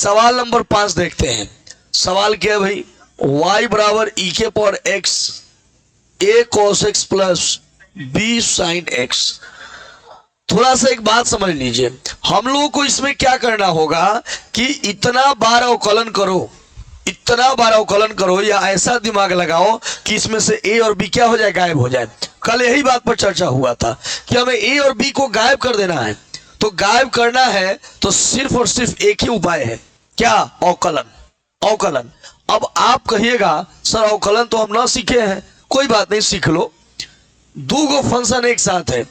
सवाल नंबर 5 देखते हैं। सवाल क्या है भाई, y बराबर ई के power x a cos x plus b sin x। थोड़ा सा एक बात समझ लीजिए, हम लोगों को इसमें क्या करना होगा कि इतना बार अवकलन करो, इतना बार अवकलन करो, या ऐसा दिमाग लगाओ कि इसमें से a और b क्या हो जाए, गायब हो जाए। कल यही बात पर चर्चा हुआ था कि हमें a और b को गायब कर देना है। तो गायब करना है तो सिर्फ और सिर्फ एक ही उपाय है, क्या? अवकलन। अवकलन। अब आप कहिएगा सर अवकलन तो हम ना सीखे हैं, कोई बात नहीं, सीख लो। दो गो फंक्शन एक साथ है,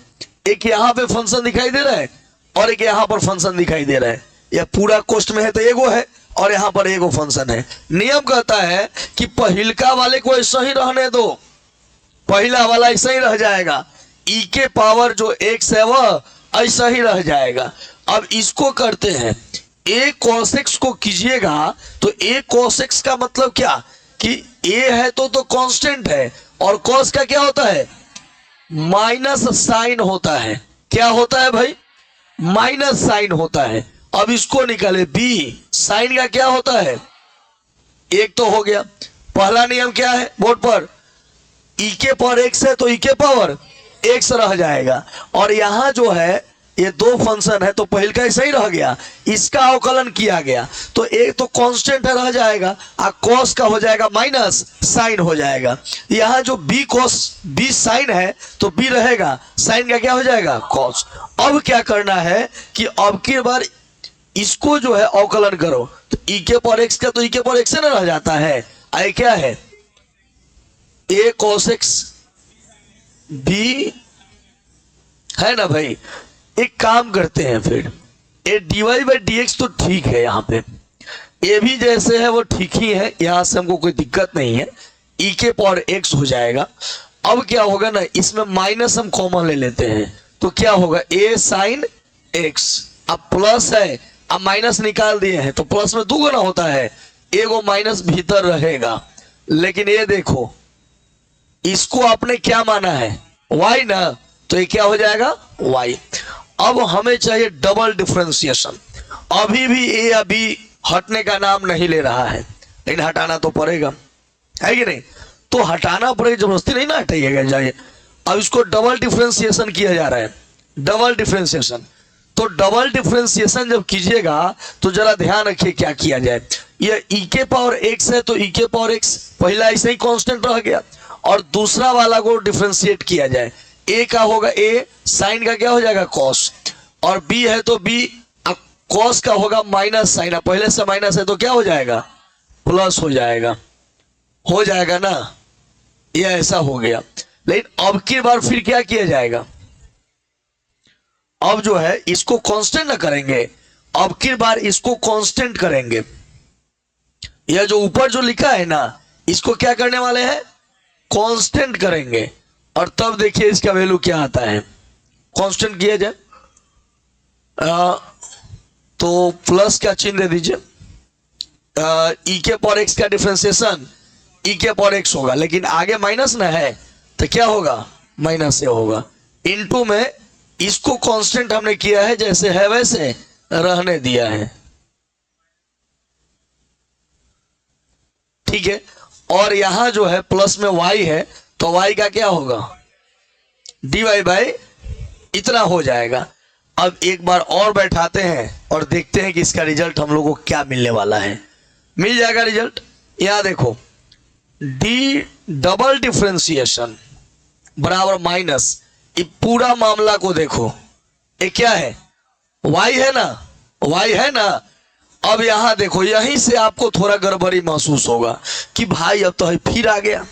एक यहाँ पे फंक्शन दिखाई दे रहा है और एक यहाँ पर फंक्शन दिखाई दे रहा है। यह पूरा कोष्ट में है तो एगो है और यहाँ पर एगो फंक्शन है। नियम कहता है कि पहिलका वाले को ऐसा ही रहने दो, पहला वाला ऐसा ही रह जाएगा, ई के पावर जो x है वह ऐसा ही रह जाएगा। अब इसको करते हैं, a cos x को कीजिएगा तो a cos x का मतलब क्या कि a है तो कांस्टेंट है और cos का क्या होता है, माइनस साइन होता है। क्या होता है भाई? माइनस साइन होता है। अब इसको निकाले, b साइन का क्या होता है, एक तो हो गया। पहला नियम क्या है बोर्ड पर, ई के पावर x है तो ई के पावर x रह जाएगा, और यहां जो है ये दो फंक्शन है तो पहल का ऐसा ही रह गया, इसका अवकलन किया गया तो एक तो कांस्टेंट है रह जाएगा और cos का हो जाएगा माइनस साइन हो जाएगा। यहाँ जो b cos b साइन है तो b रहेगा, साइन का क्या हो जाएगा, cos। अब क्या करना है कि अब की बार इसको जो है अवकलन करो तो e के पावर x का तो e के पावर x ना रह जाता है, आए क्या है a cos x b है ना भाई। एक काम करते हैं फिर, ए D Y by D X तो ठीक है, यहाँ पे ए भी जैसे है वो ठीक ही है, यहाँ से हमको कोई दिक्कत नहीं है, ई के पावर एक्स हो जाएगा। अब क्या होगा ना, इसमें माइनस हम कॉमन ले लेते हैं तो क्या होगा, ए साइन एक्स। अब प्लस है, अब माइनस निकाल दिए हैं तो प्लस में दुगुना होता है, एगो माइनस भीतर रहेगा। लेकिन ये देखो, इसको आपने क्या माना है, वाई ना, तो ये क्या हो जाएगा, वाई। अब हमें चाहिए डबल डिफरेंशिएशन। अभी भी ए या बी हटने का नाम नहीं ले रहा है, लेकिन हटाना तो पड़ेगा, है कि नहीं? तो हटाना पड़ेगा, जबरदस्ती नहीं ना हटाइएगा जाइए। अब इसको डबल डिफरेंशिएशन किया जा रहा है, डबल डिफरेंशिएशन। तो डबल डिफरेंशिएशन जब कीजिएगा तो जरा ध्यान रखिए क्या किया जाए। ये ई के पावर एक्स है तो ई के पावर एक्स पहला ऐसे ही कांस्टेंट रह गया, और दूसरा वाला को डिफरेंशिएट किया जाए, ए का होगा ए, साइन का क्या हो जाएगा, कॉस, और बी है तो बी, कॉस का होगा माइनस साइन, पहले से माइनस है तो क्या हो जाएगा, प्लस हो जाएगा। हो जाएगा ना, ये ऐसा हो गया। लेकिन अब की बार फिर क्या किया जाएगा, अब जो है इसको कांस्टेंट ना करेंगे, अब की बार इसको कांस्टेंट करेंगे। यह जो ऊपर जो लिखा है ना, इसको क्या करने वाले हैं, कांस्टेंट करेंगे, और तब देखिए इसका वैल्यू क्या आता है। कांस्टेंट किया जाए तो प्लस का चिन्ह दे दीजिए, ई के पावर एक्स का डिफरेंशिएशन ई के पावर एक्स होगा, लेकिन आगे माइनस ना है तो क्या होगा, माइनस से होगा। इनटू में इसको कांस्टेंट हमने किया है, जैसे है वैसे रहने दिया है, ठीक है। और यहां जो है प्लस में y है तो y का क्या होगा, डी वाई बाई इतना हो जाएगा। अब एक बार और बैठाते हैं और देखते हैं कि इसका रिजल्ट हम लोग को क्या मिलने वाला है। मिल जाएगा रिजल्ट, यहां देखो, डी डबल डिफरेंशिएशन बराबर माइनस, ये पूरा मामला को देखो, ये क्या है, y है ना, y है ना। अब यहां देखो, यहीं से आपको थोड़ा गड़बड़ी महसूस होगा कि भाई अब तो फिर आ गया,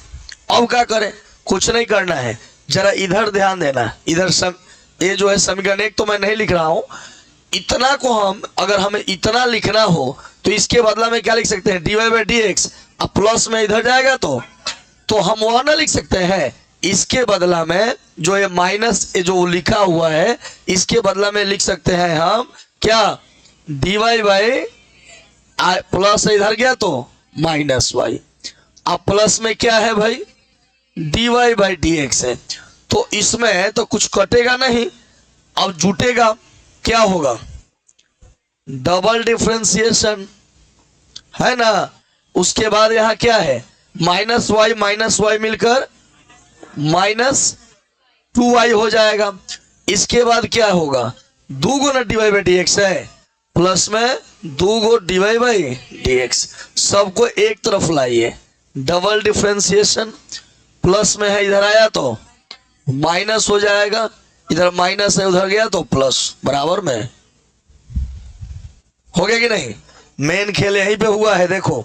अब क्या करें। कुछ नहीं करना है, जरा इधर ध्यान देना, इधर ये जो है समीकरण एक तो मैं नहीं लिख रहा हूं, इतना को हम अगर हमें इतना लिखना हो तो इसके बदला में क्या लिख सकते हैं, D Y by D X. अब प्लस में इधर जाएगा तो हम वहां ना लिख सकते हैं, इसके बदला में जो ये माइनस जो लिखा हुआ है इसके बदला में लिख सकते हैं हम क्या, डी वाई बाई प्लस इधर गया तो माइनस वाई। अब प्लस में क्या है भाई, D Y by D X है, तो इसमें तो कुछ कटेगा नहीं, अब जुटेगा, क्या होगा, डबल डिफरेंशिएशन, है ना। उसके बाद यहाँ क्या है, माइनस वाई मिलकर -2y हो जाएगा। इसके बाद क्या होगा, 2 गुना dy बाई डी एक्स है, प्लस में 2 गो dy बाई डी एक्स। सबको एक तरफ लाइए, डबल डिफ्रेंसिएशन, प्लस में है इधर आया तो माइनस हो जाएगा, इधर माइनस है उधर गया तो प्लस, बराबर में हो गया कि नहीं। मेन खेल यहीं पे हुआ है। देखो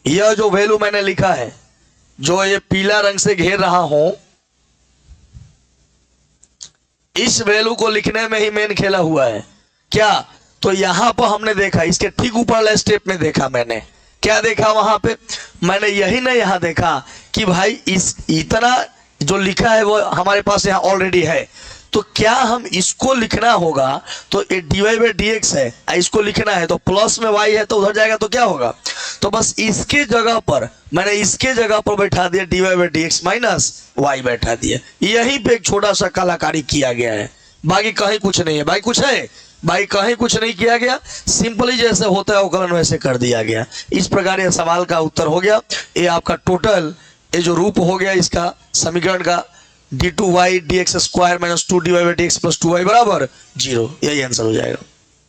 यह जो वैल्यू मैंने लिखा है, जो ये पीला रंग से घेर रहा हूं, इस वैल्यू को लिखने में ही मेन खेला हुआ है। क्या, तो यहां पर हमने देखा, इसके ठीक ऊपर वाले स्टेप में देखा मैंने, क्या देखा वहां पे, मैंने यही ना यहां देखा कि भाई इस इतना जो लिखा है वो हमारे पास यहाँ ऑलरेडी है, तो क्या हम इसको लिखना होगा, तो ये dy बाई डी एक्स है, इसको लिखना है तो प्लस में y है तो उधर जाएगा तो क्या होगा, तो बस इसके जगह पर मैंने इसके जगह पर बैठा दिया dy by D X minus Y बैठा दिया। यहीं पे एक छोटा सा कलाकारी किया गया है, बाकी कहीं कुछ नहीं है भाई। कुछ है भाई, कहीं कुछ नहीं किया गया, सिंपली जैसे होता है अवकलन वैसे कर दिया गया। इस प्रकार ये सवाल का उत्तर हो गया। ये आपका टोटल ये जो रूप हो गया इसका समीकरण का, d2y dx square minus 2 dy by D x plus 2y बराबर 0, यही आंसर हो जाएगा।